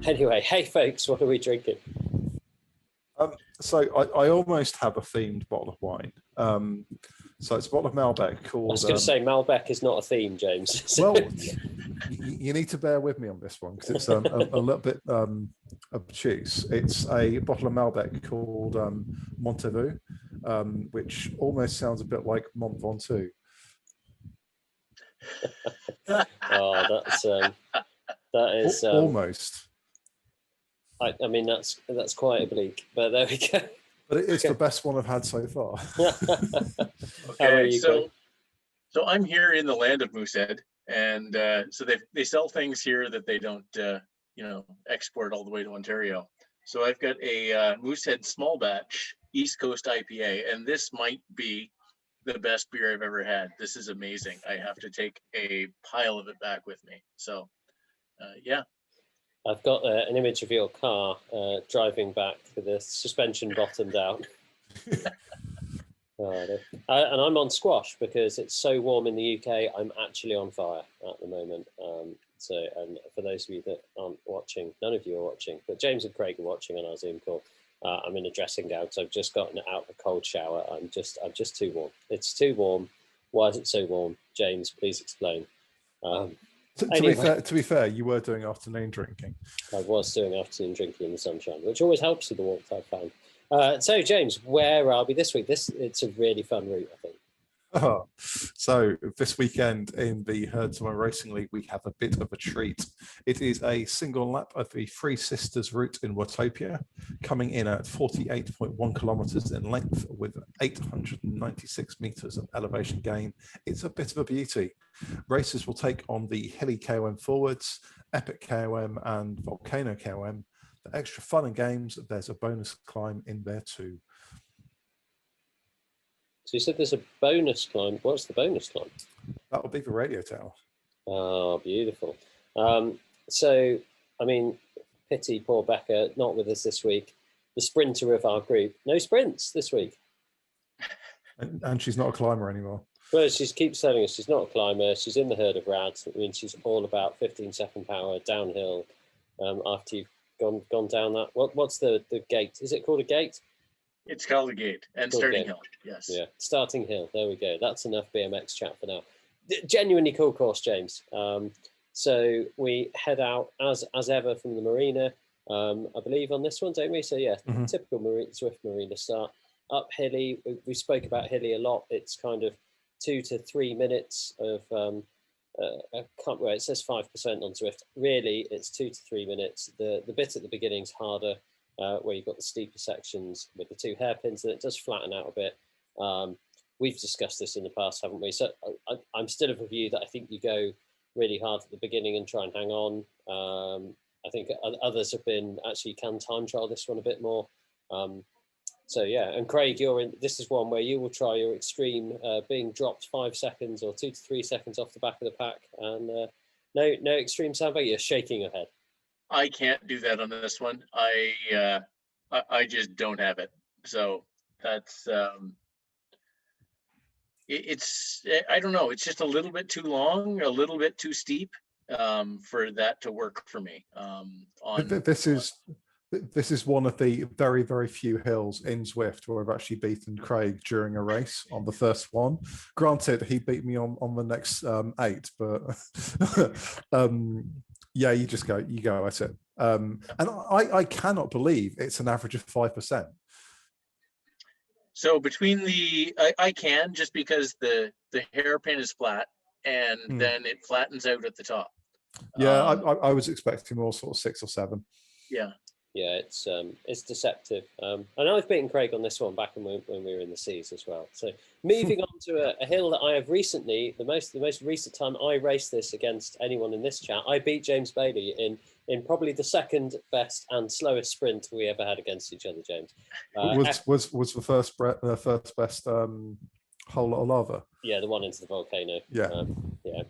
Anyway, hey folks, what are we drinking? So I almost have a themed bottle of wine. So it's a bottle of Malbec called... I was going to say Malbec is not a theme, James. Well, you need to bear with me on this one because it's a little bit obtuse. It's a bottle of Malbec called Monteveux, which almost sounds a bit like Mont Ventoux. Oh, that is almost. I mean, that's quite oblique, but there we go. But it is the best one I've had so far. Okay, so I'm here in the land of Moosehead, and so they sell things here that they don't, export all the way to Ontario. So I've got a Moosehead small batch East Coast IPA, and this might be the best beer I've ever had. This is amazing. I have to take a pile of it back with me. So, yeah. I've got an image of your car driving back with the suspension bottomed out. And I'm on squash because it's so warm in the UK. I'm actually on fire at the moment. And for those of you that aren't watching, none of you are watching, but James and Craig are watching on our Zoom call. I'm in a dressing gown because I've just gotten out of a cold shower. I'm just too warm. It's too warm. Why is it so warm? James, please explain. To be fair, you were doing afternoon drinking. I was doing afternoon drinking in the sunshine, which always helps with the warmth, I've found. So, James, where are we this week? It's a really fun route, I think. So this weekend in the Herdsman Racing League, we have a bit of a treat. It is a single lap of the Three Sisters route in Watopia, coming in at 48.1 kilometres in length with 896 metres of elevation gain. It's a bit of a beauty. Racers will take on the Hilly KOM forwards, Epic KOM and Volcano KOM. For extra fun and games, there's a bonus climb in there too. So you said there's a bonus climb. What's the bonus climb? That will be the radio tower. Oh, beautiful. So, I mean, pity poor Becca, not with us this week. The sprinter of our group. No sprints this week. And she's not a climber anymore. Well, she keeps telling us she's not a climber. She's in the herd of rads. I mean, she's all about 15-second power downhill after you've gone down that. What's the gate? Is it called a gate? It's called a gate and starting hill. Yes. Yeah, starting hill. There we go. That's enough BMX chat for now. Genuinely cool course, James. So we head out as ever from the marina. I believe on this one, don't we? So yeah, typical Zwift marina start up Hilly. We spoke about Hilly a lot. It's kind of 2 to 3 minutes of it says 5% on Zwift. Really, it's 2 to 3 minutes. The bit at the beginning is harder. Where you've got the steeper sections with the 2 hairpins, and it does flatten out a bit. We've discussed this in the past, haven't we? So I'm still of a view that I think you go really hard at the beginning and try and hang on. I think others have been actually can time trial this one a bit more. So yeah, and Craig, this is one where you will try your extreme being dropped 5 seconds or 2 to 3 seconds off the back of the pack, and no extreme sound, but you're shaking your head. I can't do that on this one. I just don't have it. So that's it's I don't know. It's just a little bit too long, a little bit too steep for that to work for me. This is one of the very, very few hills in Zwift where I've actually beaten Craig during a race on the first one. Granted, he beat me on the next 8, but yeah, you go at it. And I cannot believe it's an average of 5%. So between I can, just because the hairpin is flat and then it flattens out at the top. Yeah, I was expecting more sort of 6 or 7. Yeah. Yeah, it's deceptive. And I've beaten Craig on this one back when we were in the seas as well. So moving on to a hill that I have recently, the most recent time I raced this against anyone in this chat, I beat James Bailey in probably the second best and slowest sprint we ever had against each other, James. Was the first best whole lot of lava? Yeah, the one into the volcano. Yeah. Yeah,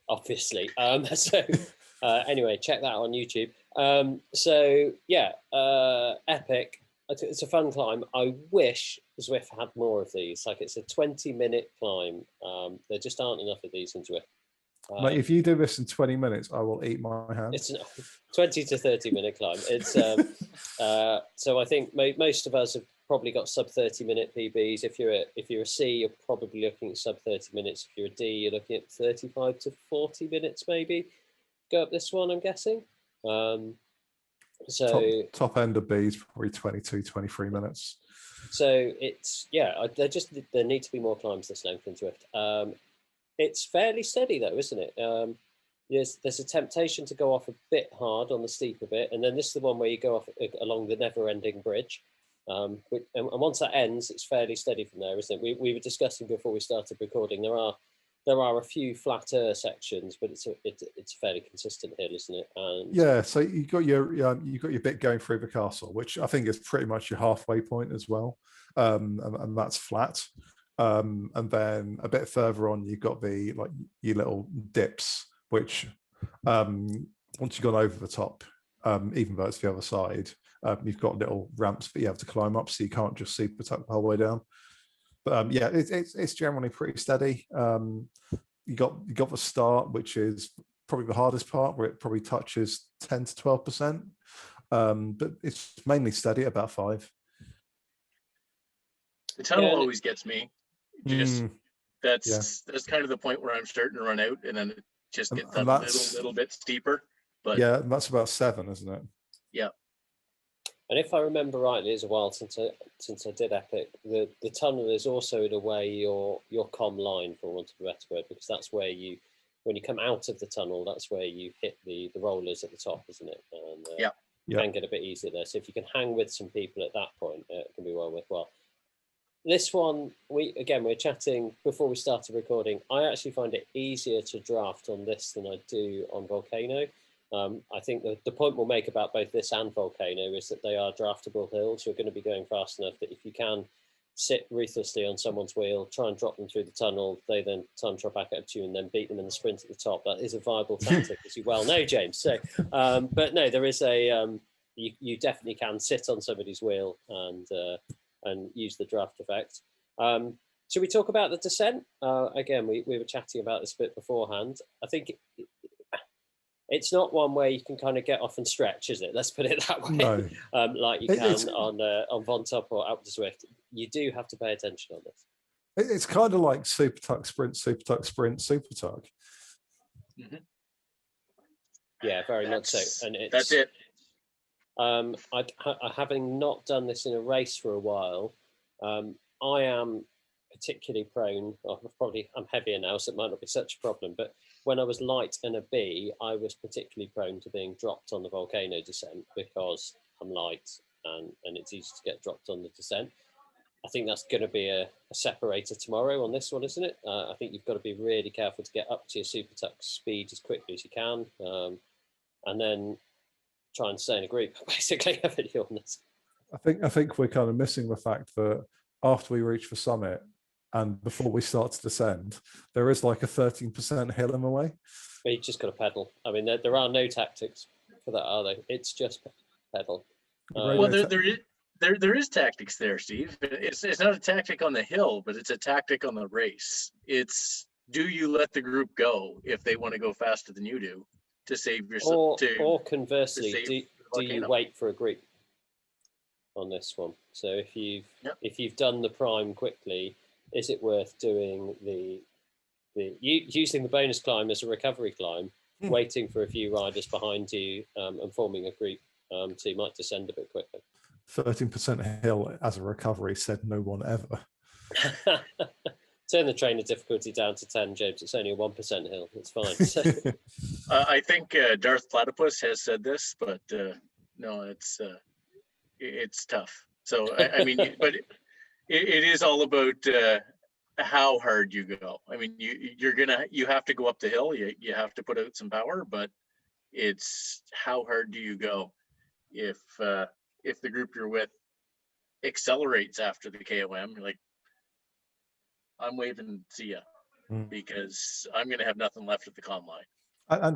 obviously. Anyway, check that on YouTube. Epic. It's a fun climb. I wish Zwift had more of these. Like, it's a 20-minute climb. There just aren't enough of these in Zwift. Mate, if you do this in 20 minutes, I will eat my hand. It's a 20 to 30 minute climb. It's so I think most of us have probably got sub 30-minute PBs. If you're a C, you're probably looking at sub 30 minutes. If you're a D, you're looking at 35 to 40 minutes maybe. Go up this one, I'm guessing. So top end of B is probably 22, 23 minutes. So it's there need to be more climbs this length in Zwift. It's fairly steady though, isn't it? There's a temptation to go off a bit hard on the steeper bit, and then this is the one where you go off along the never-ending bridge. And once that ends, it's fairly steady from there, isn't it? We were discussing before we started recording. There are a few flatter sections, but it's a fairly consistent hill, isn't it? And yeah, so you got your bit going through the castle, which I think is pretty much your halfway point as well, and that's flat. And then a bit further on, you've got your little dips, which once you've gone over the top, even though it's the other side, you've got little ramps that you have to climb up, so you can't just super tuck the whole way down. But yeah, it's generally pretty steady. You got the start, which is probably the hardest part, where it probably touches 10 to 12%, but it's mainly steady at about 5. The tunnel always gets me. That's kind of the point where I'm starting to run out, and then it just gets a little bit steeper. But yeah, that's about 7, isn't it? Yeah. And if I remember rightly, it's a while since I did Epic. The tunnel is also in a way your comm line, for want of a better word, because that's where when you come out of the tunnel, that's where you hit the rollers at the top, isn't it? And can get a bit easier there. So if you can hang with some people at that point, it can be well worthwhile. This one, we're chatting before we started recording. I actually find it easier to draft on this than I do on Volcano. I think the point we'll make about both this and Volcano is that they are draftable hills. You're going to be going fast enough that if you can sit ruthlessly on someone's wheel, try and drop them through the tunnel, they then time trot back up to you and then beat them in the sprint at the top. That is a viable tactic, as you well know, James. So, but no, there is you definitely can sit on somebody's wheel and use the draft effect. Should we talk about the descent? Again, we were chatting about this a bit beforehand. I think it's not one where you can kind of get off and stretch, is it? Let's put it that way. No. Like you can on Von Top or Alpe Zwift. You do have to pay attention on this. It's kind of like super tuck, sprint, super tuck, sprint, super tuck. Mm-hmm. Yeah, very much so. And that's it. Having not done this in a race for a while, I am particularly prone. I'm heavier now, so it might not be such a problem. But when I was light and a B, I was particularly prone to being dropped on the Volcano descent because I'm light and it's easy to get dropped on the descent. I think that's going to be a separator tomorrow on this one, isn't it? I think you've got to be really careful to get up to your super tuck speed as quickly as you can, and then try and stay in a group, basically. On this. I think we're kind of missing the fact that after we reach the summit and before we start to descend, there is like a 13% hill in the way. But you just got to pedal. I mean, there are no tactics for that, are there? It's just pedal. Well, there is tactics there, Steve. It's not a tactic on the hill, but it's a tactic on the race. It's, do you let the group go if they want to go faster than you do to save yourself? Or conversely, do you wait for a group on this one? So if you've done the prime quickly, is it worth doing using the bonus climb as a recovery climb, waiting for a few riders behind you and forming a group so you might descend a bit quicker? 13% hill as a recovery, said no one ever. Turn the trainer difficulty down to 10, James. It's only a 1% hill. It's fine. So. I think Darth Platypus has said this, but no, it's tough. So I mean, but it is all about how hard you go. I mean, you have to go up the hill. You have to put out some power, but it's how hard do you go? If the group you're with accelerates after the KOM, you're like, I'm waving, see ya, because I'm going to have nothing left at the comm line. And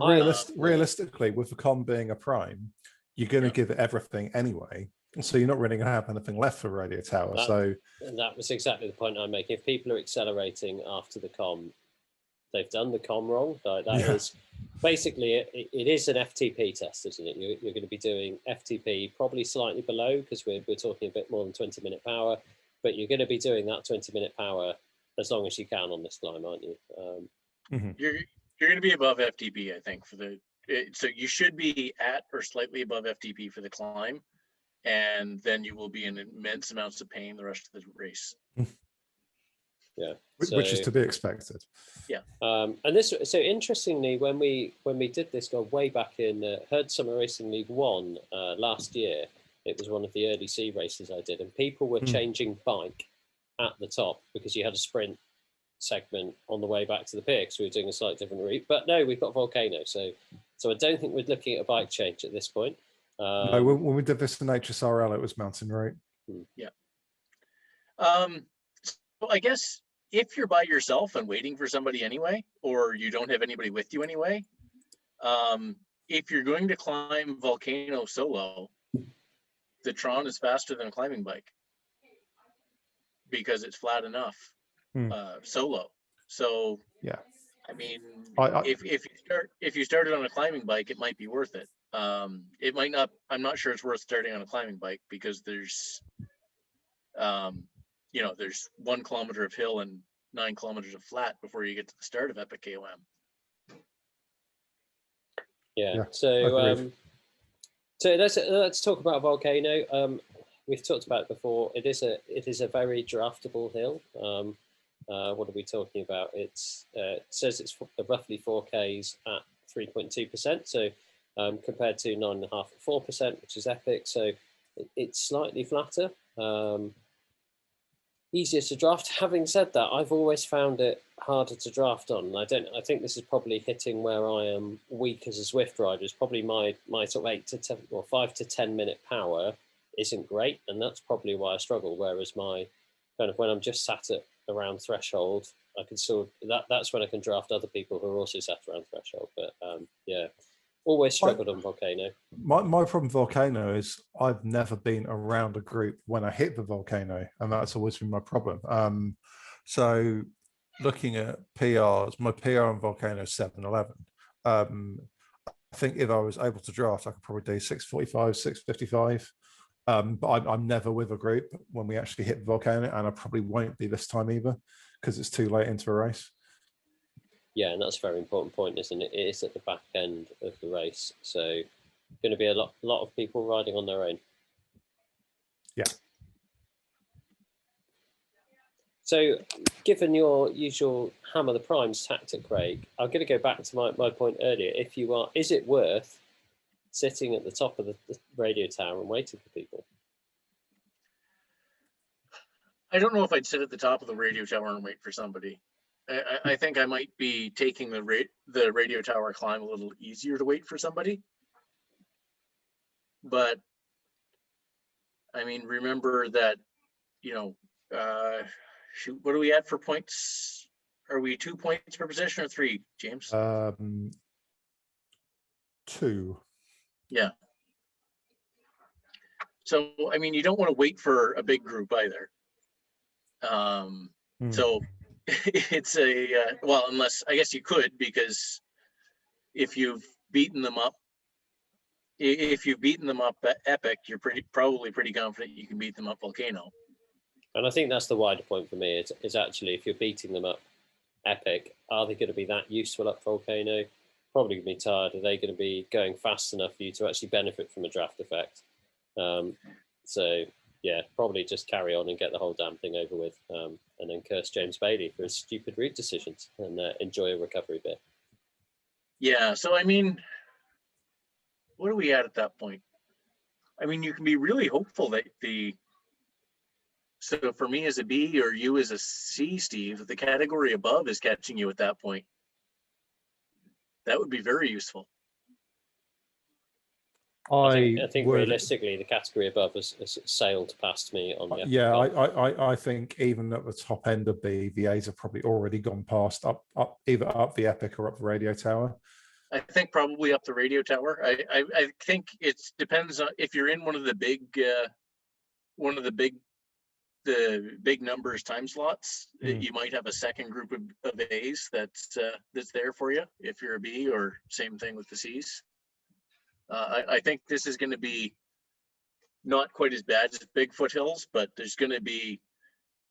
realistically, with the comm being a prime, you're going to give it everything anyway. So you're not really going to have anything left for Radio Tower. That was exactly the point I'm making. If people are accelerating after the comm, they've done the com wrong. Like that is basically it is an FTP test, isn't it? You're going to be doing FTP probably slightly below, because we're talking a bit more than 20-minute power, but you're going to be doing that 20-minute power as long as you can on this climb, aren't you? You're going to be above FTP, I think, so you should be at or slightly above FTP for the climb, and then you will be in immense amounts of pain the rest of the race. Yeah, which is to be expected. Yeah. And this, so interestingly, when we did this go way back in Herd Summer Racing League 1 last year, it was one of the early C races I did, and people were changing bike at the top because you had a sprint segment on the way back to the pier, because we were doing a slightly different route. But no, we've got Volcano, so I don't think we're looking at a bike change at this point. No, when we did this in HSRL, it was mountain route. Yeah. So I guess if you're by yourself and waiting for somebody anyway, or you don't have anybody with you anyway, if you're going to climb Volcano solo, the Tron is faster than a climbing bike because it's flat enough solo. So yeah, I mean, if you started on a climbing bike, it might be worth it. It might not. I'm not sure it's worth starting on a climbing bike, because there's there's 1 kilometer of hill and 9 kilometers of flat before you get to the start of Epic KOM. Yeah. So let's talk about Volcano. We've talked about it before. It is a very draftable hill. What are we talking about? It says it's roughly 4Ks at 3.2%. So compared to 9.5 at 4%, which is Epic. So it's slightly flatter. Easier to draft. Having said that, I've always found it harder to draft on. I think this is probably hitting where I am weak as a Zwift rider. It's probably my sort of 8 to 10 or 5 to 10 minute power isn't great, and that's probably why I struggle. Whereas my kind of, when I'm just sat at around threshold, I can that's when I can draft other people who are also sat around threshold. But always struggled on Volcano. My problem with Volcano is I've never been around a group when I hit the Volcano, and that's always been my problem. So looking at PRs, my PR on Volcano is 7:11. I think if I was able to draft, I could probably do 6:45, 6:55. But I'm never with a group when we actually hit the Volcano, and I probably won't be this time either, because it's too late into a race. Yeah, and that's a very important point, isn't it? It is at the back end of the race, so going to be a lot of people riding on their own. Yeah. So, given your usual hammer the primes tactic, Craig, I'm going to go back to my point earlier. Is it worth sitting at the top of the radio tower and waiting for people? I don't know if I'd sit at the top of the radio tower and wait for somebody. I think I might be taking the radio tower climb a little easier to wait for somebody. But I mean, remember that, shoot, what are we at for points? Are we 2 points per position or 3, James? 2. Yeah. So, I mean, you don't want to wait for a big group either. So it's well, unless, I guess you could, because if you've beaten them up at Epic, you're probably pretty confident you can beat them up Volcano. And I think that's the wider point for me, is actually, if you're beating them up Epic, are they going to be that useful up Volcano? Probably going to be tired. Are they going to be going fast enough for you to actually benefit from a draft effect? So yeah, probably just carry on and get the whole damn thing over with, and then curse James Bailey for his stupid route decisions and enjoy a recovery bit. Yeah, so I mean, what are we at that point? I mean, you can be really hopeful that so for me as a B or you as a C, Steve, the category above is catching you at that point. That would be very useful. I think realistically, the category above has sailed past me on the. Yeah, I think even at the top end of B, the A's have probably already gone past either up the Epic or up the radio tower. I think probably up the radio tower. I think it depends on if you're in one of the the big numbers time slots, you might have a second group of A's that's there for you if you're a B, or same thing with the C's. I think this is going to be not quite as bad as big foothills, but there's going to be,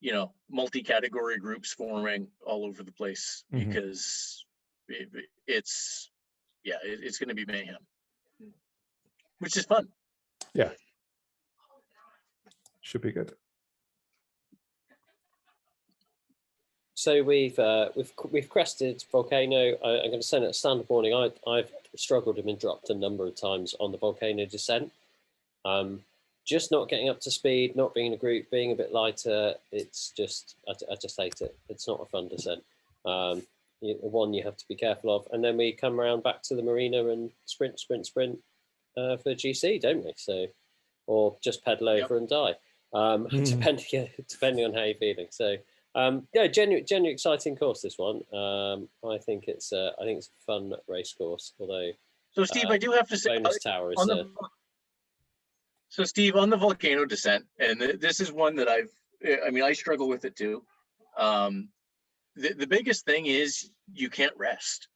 you know, multi-category groups forming all over the place because it's going to be mayhem, which is fun. Yeah, should be good. So we've crested Volcano. I'm going to send it a standard warning. I've struggled and been dropped a number of times on the Volcano descent. Just not getting up to speed, not being in a group, being a bit lighter. It's just, I just hate it. It's not a fun descent. One you have to be careful of. And then we come around back to the marina and sprint for GC, don't we? So, or just pedal over and die, depending on how you're feeling. So, yeah, genuine exciting course, this one. I think it's a fun race course. Although, so Steve, I do have to say, bonus tower is so Steve, on the Volcano descent, and this is one that I struggle with it too. The biggest thing is you can't rest.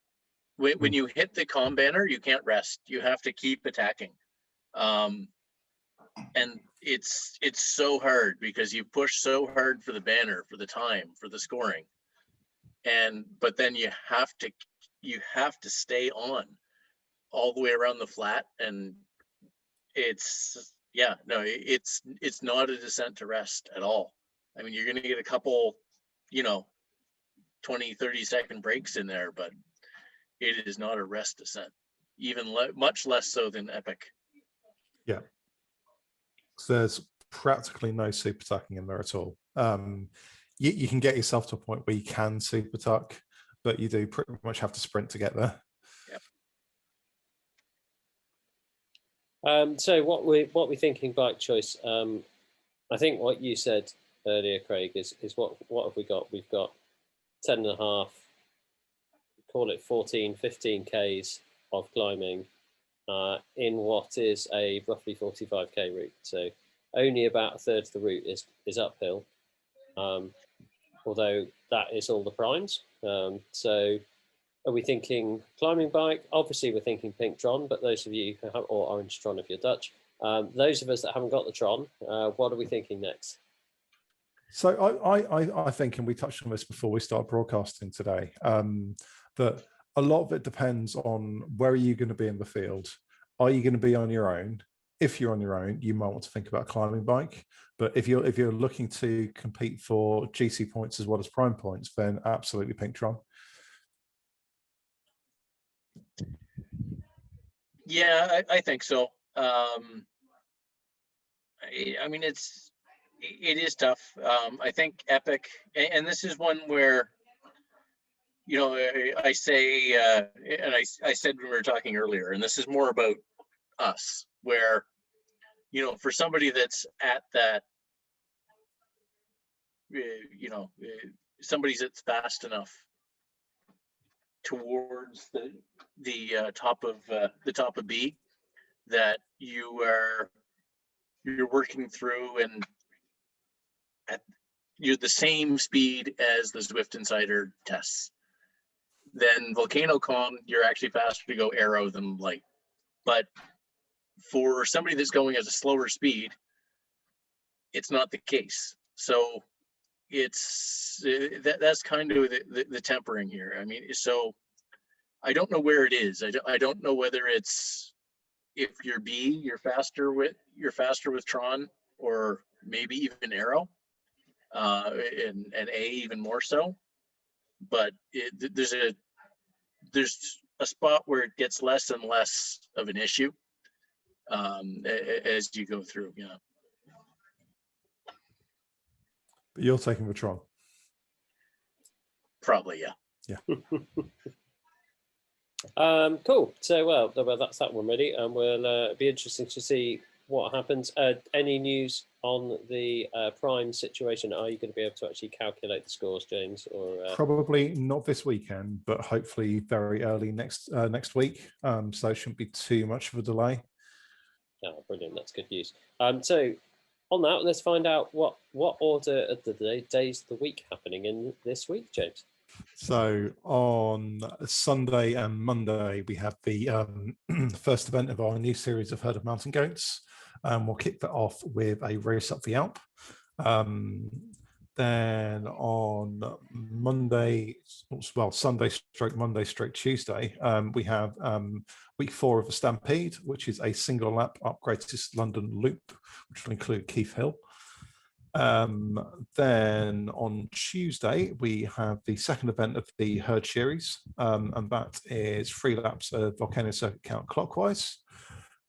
When you hit the comm banner, you can't rest. You have to keep attacking. And it's so hard because you push so hard for the banner, for the time, for the scoring. But then you have to stay on all the way around the flat, and it's not a descent to rest at all. I mean, you're going to get a couple, 20-30 second breaks in there, but it is not a rest descent, even much less so than Epic. Yeah, so there's practically no super tucking in there at all. You can get yourself to a point where you can super tuck, but you do pretty much have to sprint to get there. So what we're thinking bike choice. I think what you said earlier, Craig, is what have we got? We've got 10.5, call it 14, 15 Ks of climbing in what is a roughly 45k route. So only about a third of the route is uphill, although that is all the primes. So are we thinking climbing bike? Obviously, we're thinking pink Tron, but those of you who have, or orange Tron if you're Dutch, those of us that haven't got the Tron, what are we thinking next? So I think, and we touched on this before we start broadcasting today, that a lot of it depends on where are you going to be in the field. Are you going to be on your own? If you're on your own, you might want to think about a climbing bike. But if you're looking to compete for GC points as well as prime points, then absolutely pink Tron. Yeah, I think so. I mean, it is tough. I think Epic, and this is one where, I say, and I said when we were talking earlier, and this is more about us, where, for somebody that's at that, somebody that's fast enough towards the top of B, that you're working through, and you're the same speed as the Zwift Insider tests. Then Volcano Con, you're actually faster to go aero than light. But for somebody that's going at a slower speed, it's not the case. So that's kind of the tempering here. I mean, so I don't know where it is. I don't know whether it's, if you're B, you're faster with Tron, or maybe even aero, and A even more so. But there's a spot where it gets less and less of an issue as you go through. Yeah. But you're taking the Tron. Probably, yeah. Yeah. Cool. So well, that's that one ready, and we'll be interesting to see what happens. Any news on the prime situation? Are you going to be able to actually calculate the scores, James? Or probably not this weekend, but hopefully very early next week. So it shouldn't be too much of a delay. Oh, brilliant! That's good news. So on that, let's find out what order of the days of the week happening in this week, James. So on Sunday and Monday, we have the first event of our new series of Herd of Mountain Goats. We'll kick that off with a race up the Alp. Then on Monday, well, Sunday stroke Monday stroke Tuesday, we have week 4 of the Stampede, which is a single lap up Greatest London Loop, which will include Keith Hill. Then on Tuesday, we have the second event of the Herd Series, and that is 3 laps of Volcano Circuit counterclockwise.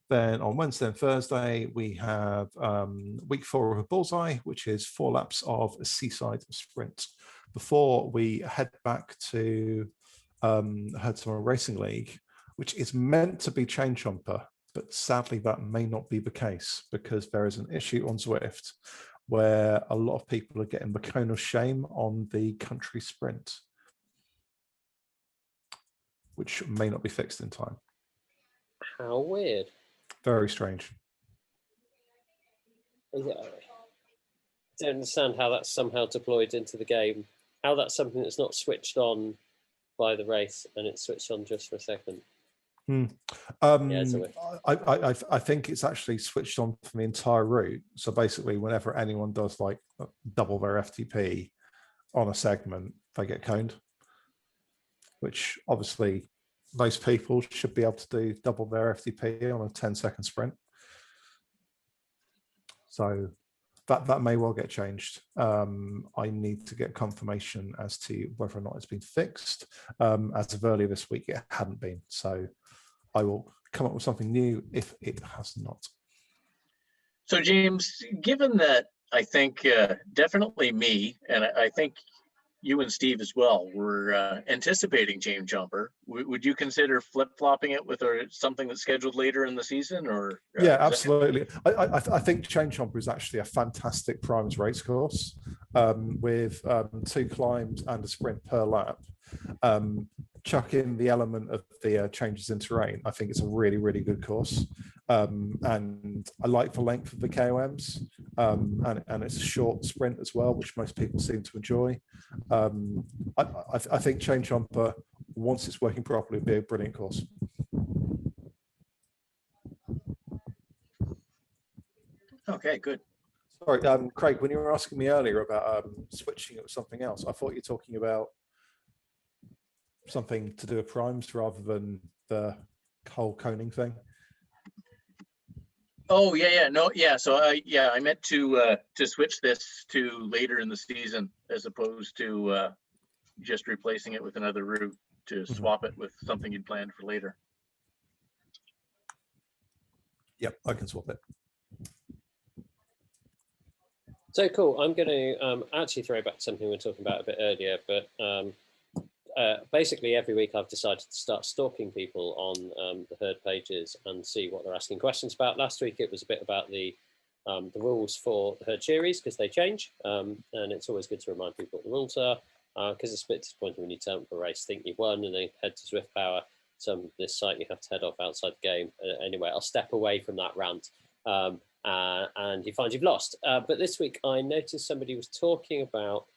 Then on Wednesday and Thursday, we have week 4 of a Bullseye, which is 4 laps of a Seaside Sprint. Before we head back to Herd Summer Racing League, which is meant to be Chain Chomper, but sadly that may not be the case because there is an issue on Zwift where a lot of people are getting the cone of shame on the country sprint, which may not be fixed in time. How weird. Very strange. I don't understand how that's somehow deployed into the game. How that's something that's not switched on by the race and it's switched on just for a second. I think it's actually switched on for the entire route. So basically, whenever anyone does like double their FTP on a segment, they get coned, which obviously most people should be able to do double their FTP on a 10-second sprint. So that may well get changed. I need to get confirmation as to whether or not it's been fixed. As of earlier this week, it hadn't been. So I will come up with something new if it has not. So James, given that I think definitely me, and I think you and Steve as well, were anticipating Chain Jumper, would you consider flip-flopping it with something that's scheduled later in the season? Or yeah, absolutely. I think Chain Jumper is actually a fantastic primes race course with 2 climbs and a sprint per lap. Chuck in the element of the changes in terrain. I think it's a really, really good course. And I like the length of the KOMs, and it's a short sprint as well, which most people seem to enjoy. I think Chain Jumper, once it's working properly, would be a brilliant course. Okay, good. Sorry, Craig, when you were asking me earlier about switching it with something else, I thought you were talking about something to do with primes rather than the whole coning thing. Oh yeah. So I meant to switch this to later in the season as opposed to just replacing it with another route, to swap it with something you'd planned for later. Yep, I can swap it. So cool. I'm going to actually throw back to something we were talking about a bit earlier, but basically every week I've decided to start stalking people on the Herd pages and see what they're asking questions about. Last week it was a bit about the rules for the Herd series because they change, and it's always good to remind people what the rules are, because it's a bit disappointing when you turn up for a race, think you've won, and then head to Zwift Power, this site you have to head off outside the game. Anyway, I'll step away from that rant, and you find you've lost. But this week I noticed somebody was talking about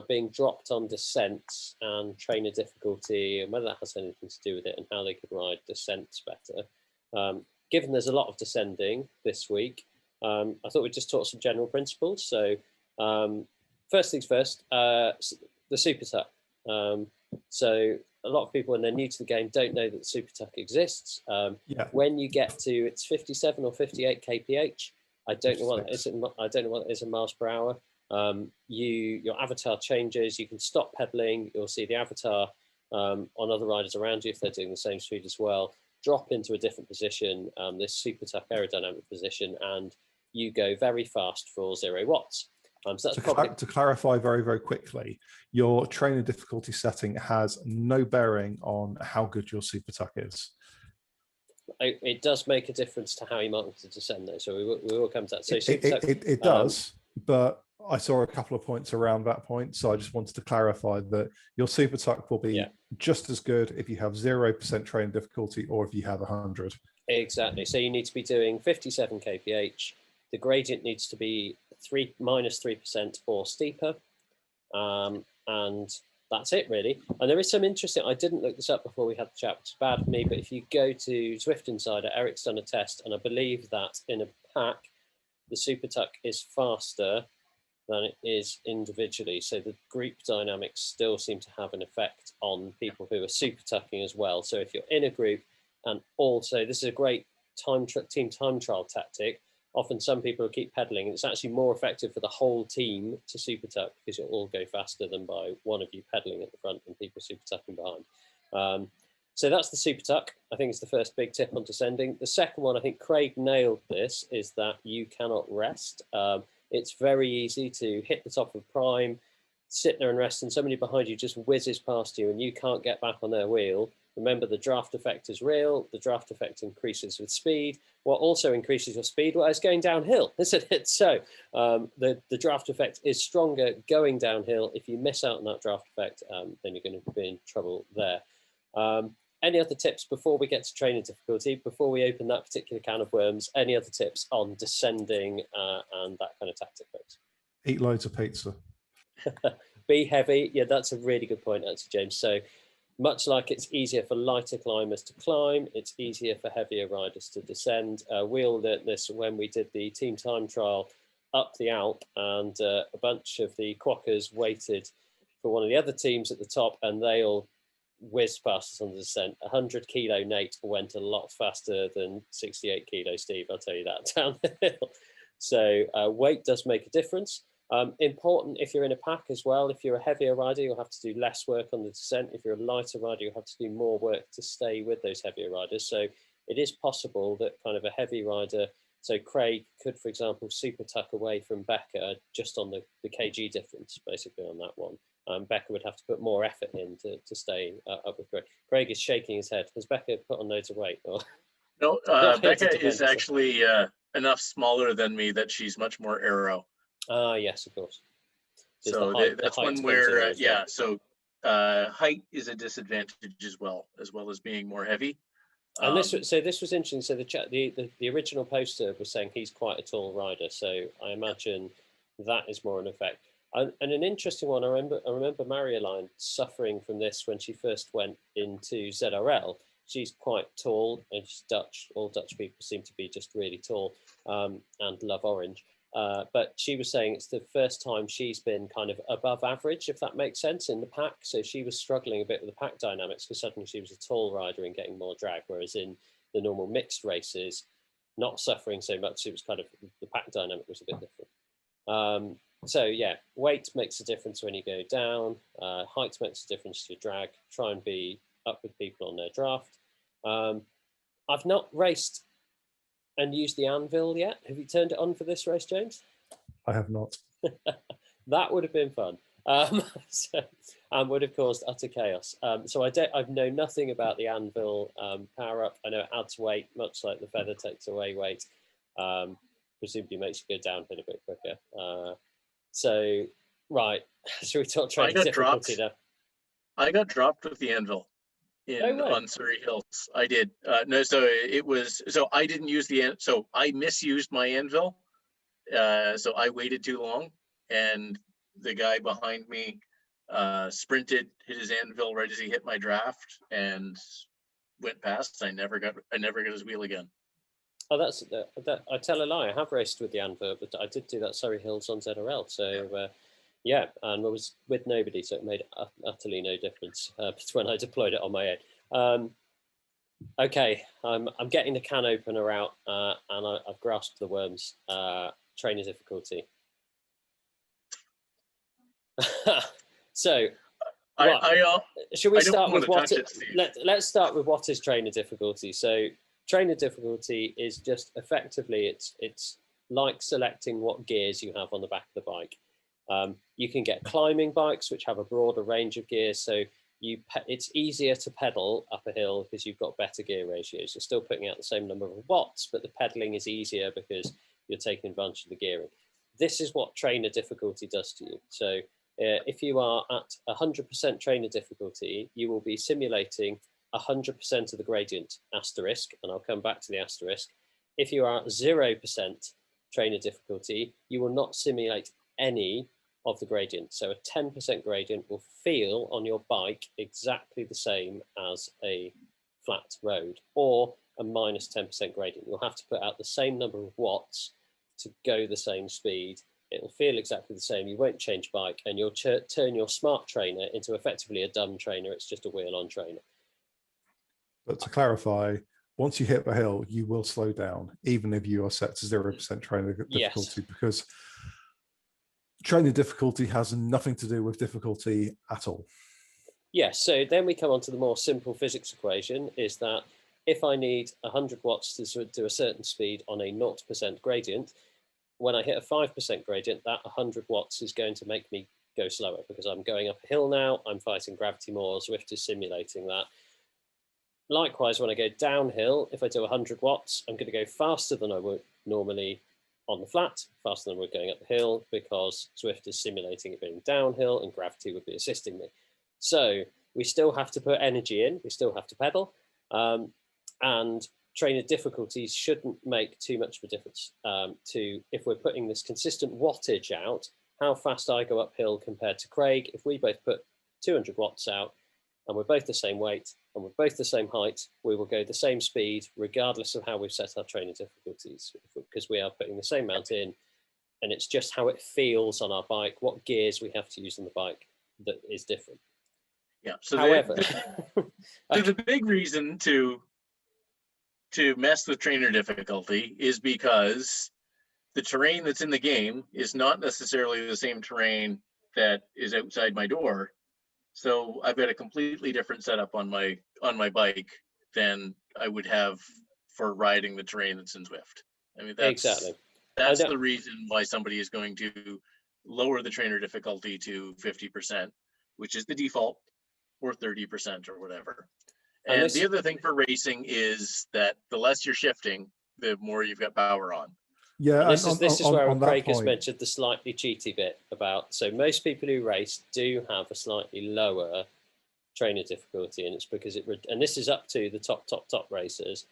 being dropped on descents and trainer difficulty, and whether that has anything to do with it and how they could ride descents better. Given there's a lot of descending this week, I thought we'd just talk some general principles. So first things first, the super tuck. So a lot of people when they're new to the game don't know that the super tuck exists. When you get to it's 57 or 58 kph, I don't know what it is. I don't know what it is in miles per hour. Your avatar changes. You can stop pedaling. You'll see the avatar on other riders around you if they're doing the same speed as well. Drop into a different position, this super tuck aerodynamic position, and you go very fast for 0 watts. So that's to clarify very, very quickly, your trainer difficulty setting has no bearing on how good your super tuck is. It does make a difference to how you mark the descend, though. So we will come to that. So it does, but I saw a couple of points around that point, so I just wanted to clarify that your super tuck will be just as good if you have 0% training difficulty or if you have 100. Exactly. So you need to be doing 57 kph the gradient needs to be -3% or steeper. And that's it really. And there is some interesting, I didn't look this up before we had the chat, which is bad for me, but if you go to Zwift Insider, Eric's done a test, and I believe that in a pack, the Super Tuck is faster than it is individually. So the group dynamics still seem to have an effect on people who are super tucking as well. So if you're in a group, and also this is a great team time trial tactic. Often some people keep pedaling, and it's actually more effective for the whole team to super tuck because you'll all go faster than by one of you pedaling at the front and people super tucking behind. So that's the super tuck. I think it's the first big tip on descending. The second one, I think Craig nailed this, is that you cannot rest. It's very easy to hit the top of prime, sit there and rest, and somebody behind you just whizzes past you and you can't get back on their wheel. Remember, the draft effect is real. The draft effect increases with speed. What also increases your speed? Well, it's going downhill, isn't it? So the draft effect is stronger going downhill. If you miss out on that draft effect, then you're going to be in trouble there. Any other tips before we get to training difficulty, before we open that particular can of worms? Any other tips on descending and that kind of tactic, folks? Eat loads of pizza. Be heavy. Yeah, that's a really good point, actually, James. So much like it's easier for lighter climbers to climb, it's easier for heavier riders to descend. We all learnt this when we did the team time trial up the Alp, and a bunch of the quackers waited for one of the other teams at the top, and they all whizzed past us on the descent. 100 kilo Nate went a lot faster than 68 kilo Steve, I'll tell you that, down the hill. So weight does make a difference. Important if you're in a pack as well. If you're a heavier rider, you'll have to do less work on the descent. If you're a lighter rider, you'll have to do more work to stay with those heavier riders. So it is possible that kind of a heavy rider, so Craig could, for example, super tuck away from Becca just on the kg difference, basically on that one. Becca would have to put more effort in to stay up with Craig. Craig is shaking his head. Has Becca put on loads of weight? Or? No, Becca is actually enough smaller than me that she's much more aero. Yes, of course. So that's one where, yeah, so height is a disadvantage as well as being more heavy. And this was interesting. So the original poster was saying he's quite a tall rider. So I imagine that is more an effect. And an interesting one, I remember Marioline suffering from this when she first went into ZRL. She's quite tall, and she's Dutch. All Dutch people seem to be just really tall and love orange. But she was saying it's the first time she's been kind of above average, if that makes sense, in the pack. So she was struggling a bit with the pack dynamics because suddenly she was a tall rider and getting more drag, whereas in the normal mixed races, not suffering so much. It was kind of, the pack dynamic was a bit different. So yeah, weight makes a difference when you go down. Height makes a difference to your drag. Try and be up with people on their draft. I've not raced and used the anvil yet. Have you turned it on for this race, James? I have not. That would have been fun. And would have caused utter chaos. So I know nothing about the anvil power up. I know it adds weight, much like the feather takes away weight. Presumably makes you go downhill a bit quicker. So, right, should we talk training difficulty now? I got dropped with the anvil on Surrey Hills. I did. No, so it was, so I didn't use so I misused my anvil. So I waited too long, and the guy behind me sprinted, hit his anvil right as he hit my draft, and went past. I never got his wheel again. Oh, I tell a lie. I have raced with the anvil, but I did do that Surrey Hills on ZRL. So yeah, and I was with nobody, so it made utterly no difference when I deployed it on my own. Okay, I'm getting the can opener out, and I've grasped the worms. Trainer difficulty. So, should we start with what? Let's start with what is trainer difficulty. So, trainer difficulty is just effectively it's like selecting what gears you have on the back of the bike. You can get climbing bikes which have a broader range of gears, so it's easier to pedal up a hill because you've got better gear ratios. You're still putting out the same number of watts, but the pedaling is easier because you're taking advantage of the gearing. This is what trainer difficulty does to you. So if you are at 100% trainer difficulty, you will be simulating 100% of the gradient, asterisk, and I'll come back to the asterisk. If you are at 0%, trainer difficulty, you will not simulate any of the gradient. So a 10% gradient will feel on your bike exactly the same as a flat road, or a minus 10% gradient. You'll have to put out the same number of watts to go the same speed. It will feel exactly the same. You won't change bike, and you'll turn your smart trainer into effectively a dumb trainer. It's just a wheel-on trainer. But to clarify, once you hit the hill, you will slow down, even if you are set to 0% trainer difficulty, because training difficulty has nothing to do with difficulty at all. Yes, so then we come on to the more simple physics equation, is that if I need 100 watts to do a certain speed on a 0% gradient, when I hit a 5% gradient, that 100 watts is going to make me go slower, because I'm going up a hill now, I'm fighting gravity more, Zwift is simulating that. Likewise, when I go downhill, if I do 100 watts, I'm going to go faster than I would normally on the flat, faster than we're going up the hill, because Zwift is simulating it being downhill and gravity would be assisting me. So we still have to put energy in, we still have to pedal, and trainer difficulties shouldn't make too much of a difference to, if we're putting this consistent wattage out, how fast I go uphill compared to Craig. If we both put 200 watts out and we're both the same weight and we're both the same height, we will go the same speed regardless of how we've set our trainer difficulties, because we are putting the same amount in, and it's just how it feels on our bike, what gears we have to use on the bike that is different. Yeah. So however, the big reason to mess with trainer difficulty is because the terrain that's in the game is not necessarily the same terrain that is outside my door. So I've got a completely different setup on my bike than I would have for riding the terrain that's in Zwift. I mean, that's the reason why somebody is going to lower the trainer difficulty to 50%, which is the default, or 30% or whatever. And the other thing for racing is that the less you're shifting, the more you've got power on. Yeah, and this is where Craig has mentioned the slightly cheaty bit about, so most people who race do have a slightly lower trainer difficulty, and it's because and this is up to the top racers,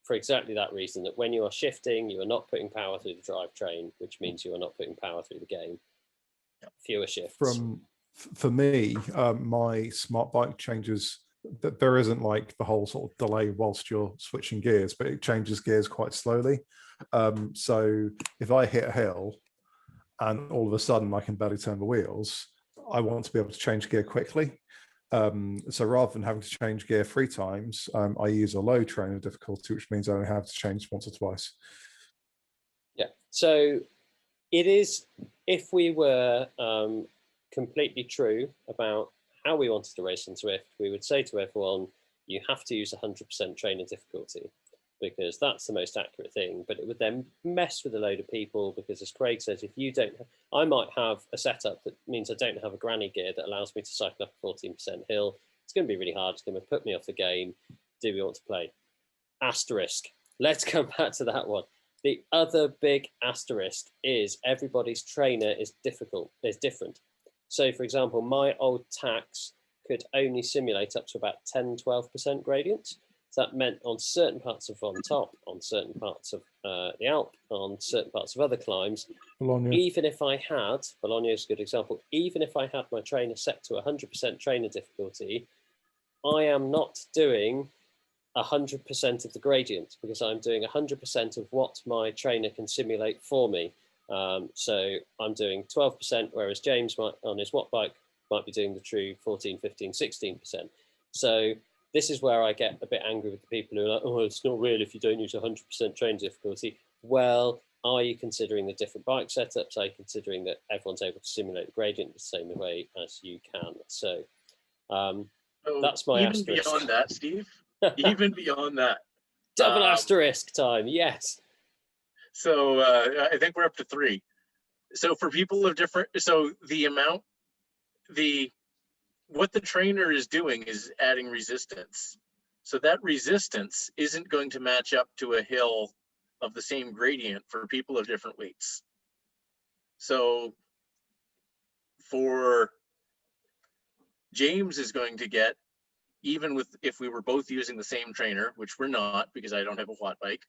for exactly that reason, that when you are shifting, you are not putting power through the drivetrain, which means you are not putting power through the game. Fewer shifts. For me, my smart bike changes, there isn't like the whole sort of delay whilst you're switching gears, but it changes gears quite slowly. So if I hit a hill and all of a sudden I can barely turn the wheels, I want to be able to change gear quickly. So rather than having to change gear 3 times, I use a low trainer difficulty, which means I only have to change once or twice. Yeah, so it is, if we were completely true about how we wanted to race in Zwift, we would say to everyone, you have to use 100% trainer difficulty, because that's the most accurate thing. But it would then mess with a load of people, because as Craig says, if you don't, I might have a setup that means I don't have a granny gear that allows me to cycle up a 14% hill. It's going to be really hard. It's going to put me off the game. Do we want to play? Asterisk. Let's come back to that one. The other big asterisk is everybody's trainer is different. So for example, my old tax could only simulate up to about 10-12% gradients. So that meant on certain parts of on top, on certain parts of the Alp, on certain parts of other climbs, Bologna. Even if I had, Bologna is a good example, even if I had my trainer set to 100% trainer difficulty, I am not doing 100% of the gradient, because I'm doing 100% of what my trainer can simulate for me. So I'm doing 12%, whereas James might, on his watt bike, might be doing the true 14, 15, 16%. So this is where I get a bit angry with the people who are like, oh, it's not real if you don't use 100% trainer difficulty. Well, are you considering the different bike setups? Are you considering that everyone's able to simulate the gradient the same way as you can? So that's my even asterisk. Beyond that, Steve, even beyond that. Double asterisk time, yes. So I think we're up to 3. So for people of different, so the amount, what the trainer is doing is adding resistance. So that resistance isn't going to match up to a hill of the same gradient for people of different weights. So for James is going to get, even with, if we were both using the same trainer, which we're not because I don't have a watt bike,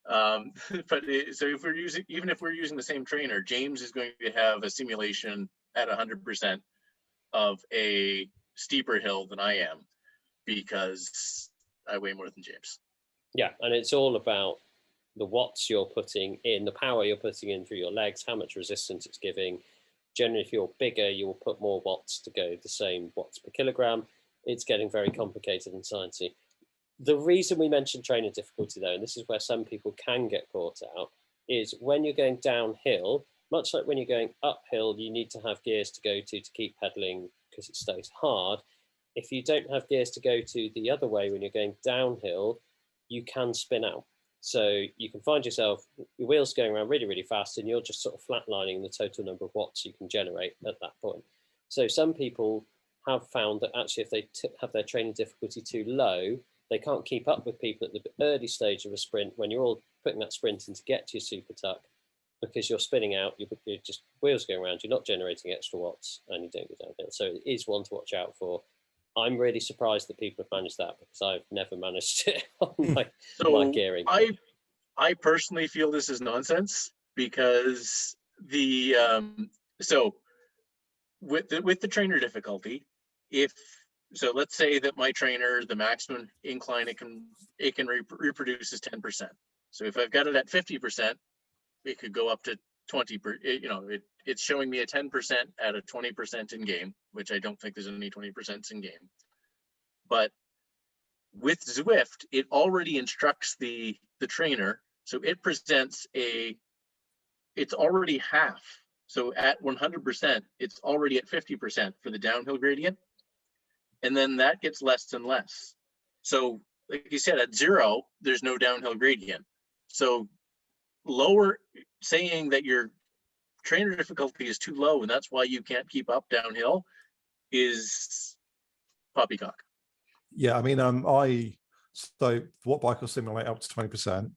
So if we're using, even if we're using the same trainer, James is going to have a simulation at 100% of a steeper hill than I am, because I weigh more than James. Yeah, and it's all about the watts you're putting in, the power you're putting in through your legs, how much resistance it's giving. Generally, if you're bigger, you will put more watts to go the same watts per kilogram. It's getting very complicated and sciencey. The reason we mentioned training difficulty, though, and this is where some people can get caught out, is when you're going downhill, much like when you're going uphill, you need to have gears to go to keep pedaling because it stays hard. If you don't have gears to go to the other way when you're going downhill, you can spin out. So you can find yourself, your wheels going around really, really fast, and you're just sort of flatlining the total number of watts you can generate at that point. So some people have found that actually if they have their training difficulty too low, they can't keep up with people at the early stage of a sprint when you're all putting that sprint in to get to your super tuck, because you're spinning out, you're just wheels going around, you're not generating extra watts, and you don't go downhill. So it is one to watch out for. I'm really surprised that people have managed that, because I've never managed it on my gearing. I personally feel this is nonsense, because the so with the trainer difficulty, so let's say that my trainer, the maximum incline it can reproduce is 10%. So if I've got it at 50%, it could go up to 20. It's showing me a 10% at a 20% in game, which I don't think there's any 20% in game. But with Zwift, it already instructs the trainer, so it presents it's already half. So at 100%, it's already at 50% for the downhill gradient, and then that gets less and less. So like you said, at 0, there's no downhill gradient. So lower, saying that your trainer difficulty is too low and that's why you can't keep up downhill, is poppycock. Yeah, I mean, so what bike will simulate up to 20%?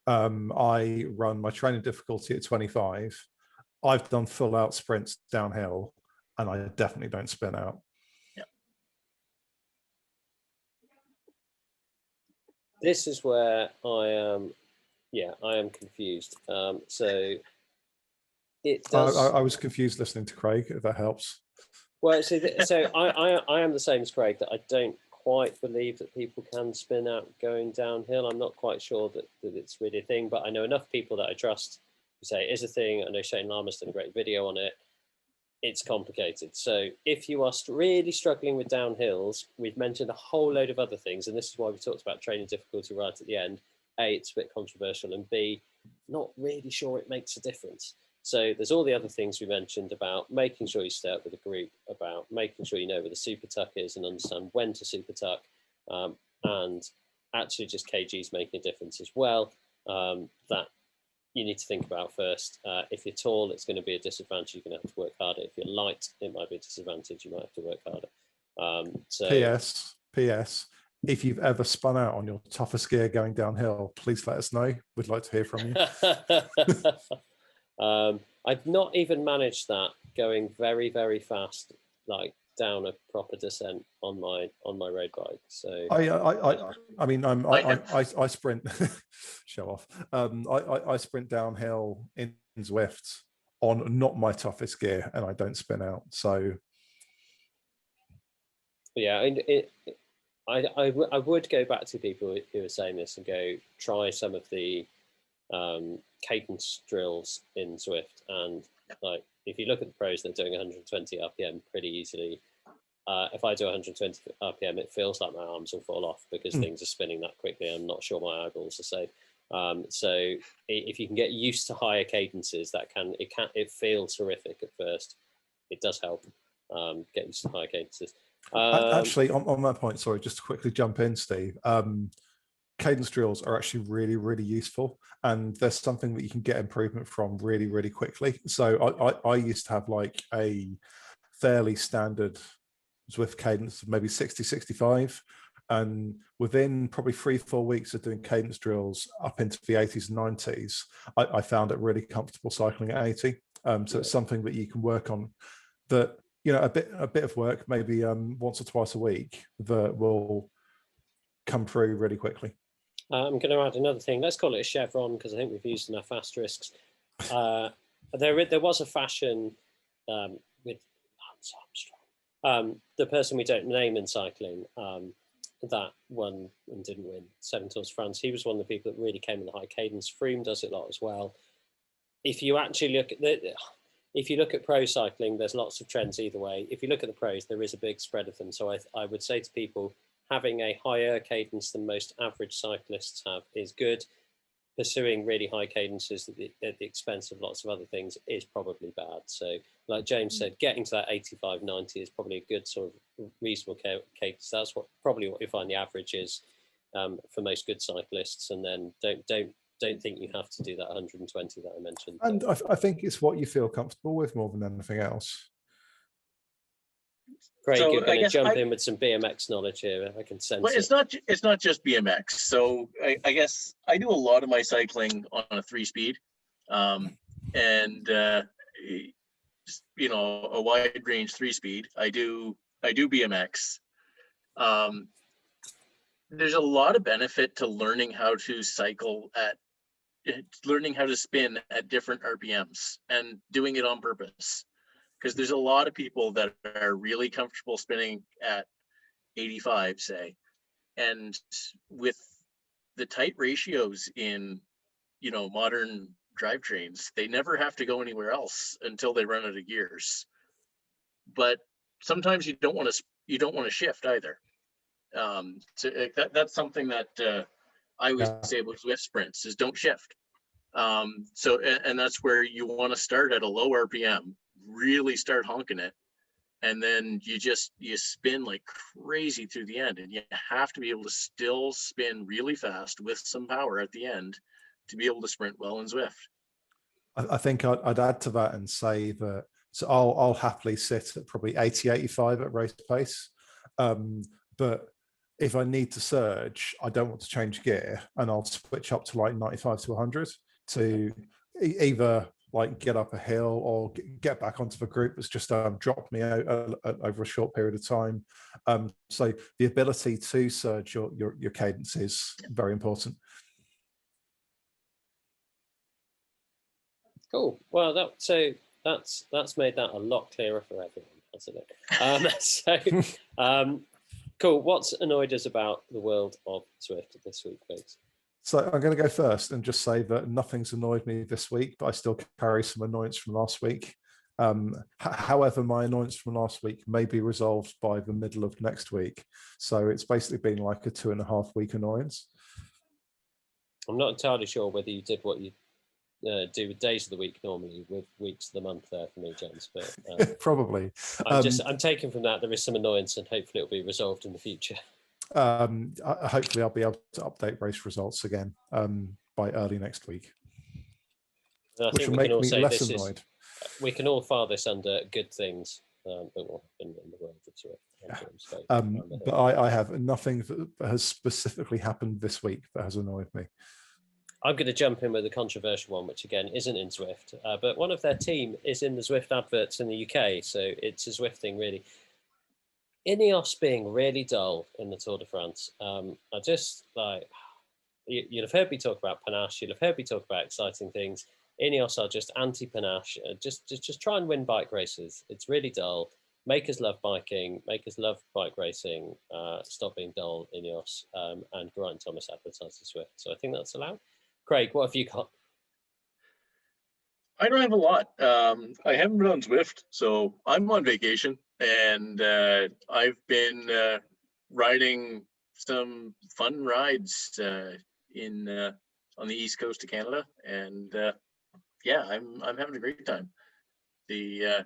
I run my training difficulty at 25. I've done full out sprints downhill, and I definitely don't spin out. Yeah. This is where I am. Yeah, I am confused. So it does. I was confused listening to Craig, if that helps. Well, so I am the same as Craig, that I don't quite believe that people can spin out going downhill. I'm not quite sure that it's really a thing, but I know enough people that I trust who say it is a thing. I know Shane Lama's done a great video on it. It's complicated. So if you are really struggling with downhills, we've mentioned a whole load of other things, and this is why we talked about training difficulty right at the end. A, it's a bit controversial, and B, not really sure it makes a difference. So there's all the other things we mentioned about making sure you stay up with a group, about making sure you know where the super tuck is and understand when to super tuck, and actually just kgs making a difference as well, that you need to think about first. If you're tall, it's going to be a disadvantage. You're going to have to work harder. If you're light, it might be a disadvantage. You might have to work harder. P.S. If you've ever spun out on your toughest gear going downhill, please let us know. We'd like to hear from you. I've not even managed that going very, very fast, like down a proper descent on my road bike. So I mean, I sprint. Show off. I sprint downhill in Zwift on not my toughest gear, and I don't spin out. So yeah, I would go back to people who are saying this and go try some of the cadence drills in Zwift, and like if you look at the pros, they're doing 120 RPM pretty easily. If I do 120 RPM, it feels like my arms will fall off because things are spinning that quickly. I'm not sure my eyeballs are safe. So if you can get used to higher cadences, it feels horrific at first. It does help get used to higher cadences. Actually, on that point, sorry, just to quickly jump in, Steve. Cadence drills are actually really, really useful, and there's something that you can get improvement from really, really quickly. So I used to have like a fairly standard Zwift cadence of maybe 60, 65. And within probably 3-4 weeks of doing cadence drills up into the 80s and 90s, I found it really comfortable cycling at 80. So it's something that you can work on, that, you know, a bit of work, maybe once or twice a week, that will come through really quickly. I'm going to add another thing. Let's call it a chevron because I think we've used enough asterisks. There was a fashion with Lance Armstrong, the person we don't name in cycling, that won and didn't win 7 Tours de France. He was one of the people that really came in the high cadence. Froome does it a lot as well. If you actually look at pro cycling, there's lots of trends either way. If you look at the pros, there is a big spread of them. So I would say to people, having a higher cadence than most average cyclists have is good. Pursuing really high cadences at the expense of lots of other things is probably bad. So like James said, getting to that 85, 90 is probably a good sort of reasonable cadence. That's probably what you find the average is for most good cyclists. And then don't think you have to do that 120 that I mentioned. And I think it's what you feel comfortable with more than anything else. Craig, so you're going to jump in with some BMX knowledge here. I can sense. Well, it's not just BMX. So I guess I do a lot of my cycling on a 3-speed, and a wide range 3-speed. I do BMX. There's a lot of benefit to learning how to learning how to spin at different RPMs and doing it on purpose. Because there's a lot of people that are really comfortable spinning at 85, say, and with the tight ratios in, modern drivetrains, they never have to go anywhere else until they run out of gears. But sometimes you don't want to shift either. So that's something that I always say about Zwift sprints is don't shift. So that's where you want to start at a low RPM. Really start honking it, and then you spin like crazy through the end, and you have to be able to still spin really fast with some power at the end to be able to sprint well in Zwift. I think I'd add to that and say that so I'll happily sit at probably 80, 85 at race pace, but if I need to surge, I don't want to change gear, and I'll switch up to like 95 to 100 to either like get up a hill or get back onto the group that's just dropped me out over a short period of time. So the ability to surge your cadence is very important. Cool. Well, that's made that a lot clearer for everyone, hasn't it? Cool. What's annoyed us about the world of Zwift this week, folks? So I'm going to go first and just say that nothing's annoyed me this week, but I still carry some annoyance from last week. However, my annoyance from last week may be resolved by the middle of next week. So it's basically been like a 2.5 week annoyance. I'm not entirely sure whether you did what you do with days of the week normally with weeks of the month there for me, James, but probably. I'm taking from that there is some annoyance, and hopefully it'll be resolved in the future. Hopefully I'll be able to update race results again by early next week, which will make me less annoyed. We can all file this under good things that will happen in the world of Zwift. But I have nothing that has specifically happened this week that has annoyed me. I'm going to jump in with a controversial one, which again isn't in Zwift, but one of their team is in the Zwift adverts in the UK, so it's a Zwift thing really. Ineos being really dull in the Tour de France. I just like, you'll have heard me talk about panache, you'll have heard me talk about exciting things. Ineos are just anti-panache, just try and win bike races. It's really dull. Make us love biking, make us love bike racing, stop being dull, Ineos, and Geraint Thomas advertises Zwift. So I think that's allowed. Craig, what have you got? I don't have a lot. I haven't been on Zwift, so I'm on vacation, and I've been riding some fun rides on the east coast of Canada, and yeah, I'm having a great time. You're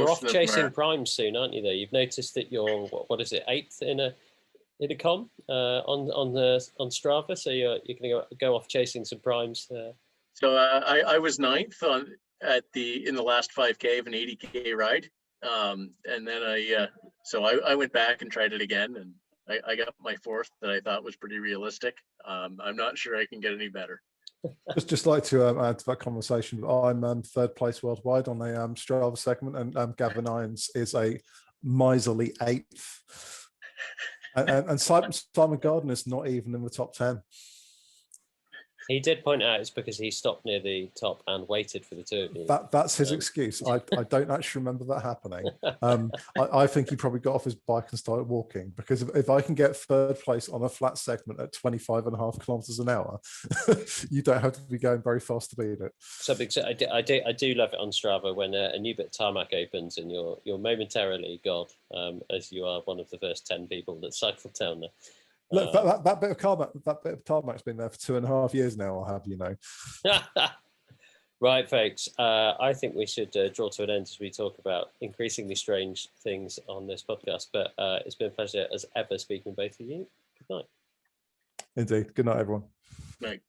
off chasing primes soon, aren't you? Though you've noticed that you're what is it, 8th in a con on Strava, so you're going to go off chasing some primes. So I was 9th in the last 5K of an 80K ride, and then I went back and tried it again, and I got my 4th that I thought was pretty realistic. I'm not sure I can get any better. Just like to add to that conversation, I'm 3rd place worldwide on a Strava segment, and Gavin Ions is a miserly 8th, and Simon Gardner's not even in the top 10. He did point out it's because he stopped near the top and waited for the two of you. That's his excuse. I don't actually remember that happening. I think he probably got off his bike and started walking, because if I can get third place on a flat segment at 25.5 kilometers an hour, you don't have to be going very fast to beat it. So I do love it on Strava when a new bit of tarmac opens and you're momentarily God, as you are one of the first 10 people that cycled down there. Look, that bit of tarmac's been there for 2.5 years now, I'll have you know. Right, folks. I think we should draw to an end as we talk about increasingly strange things on this podcast. But it's been a pleasure as ever speaking with both of you. Good night. Indeed. Good night, everyone. Night.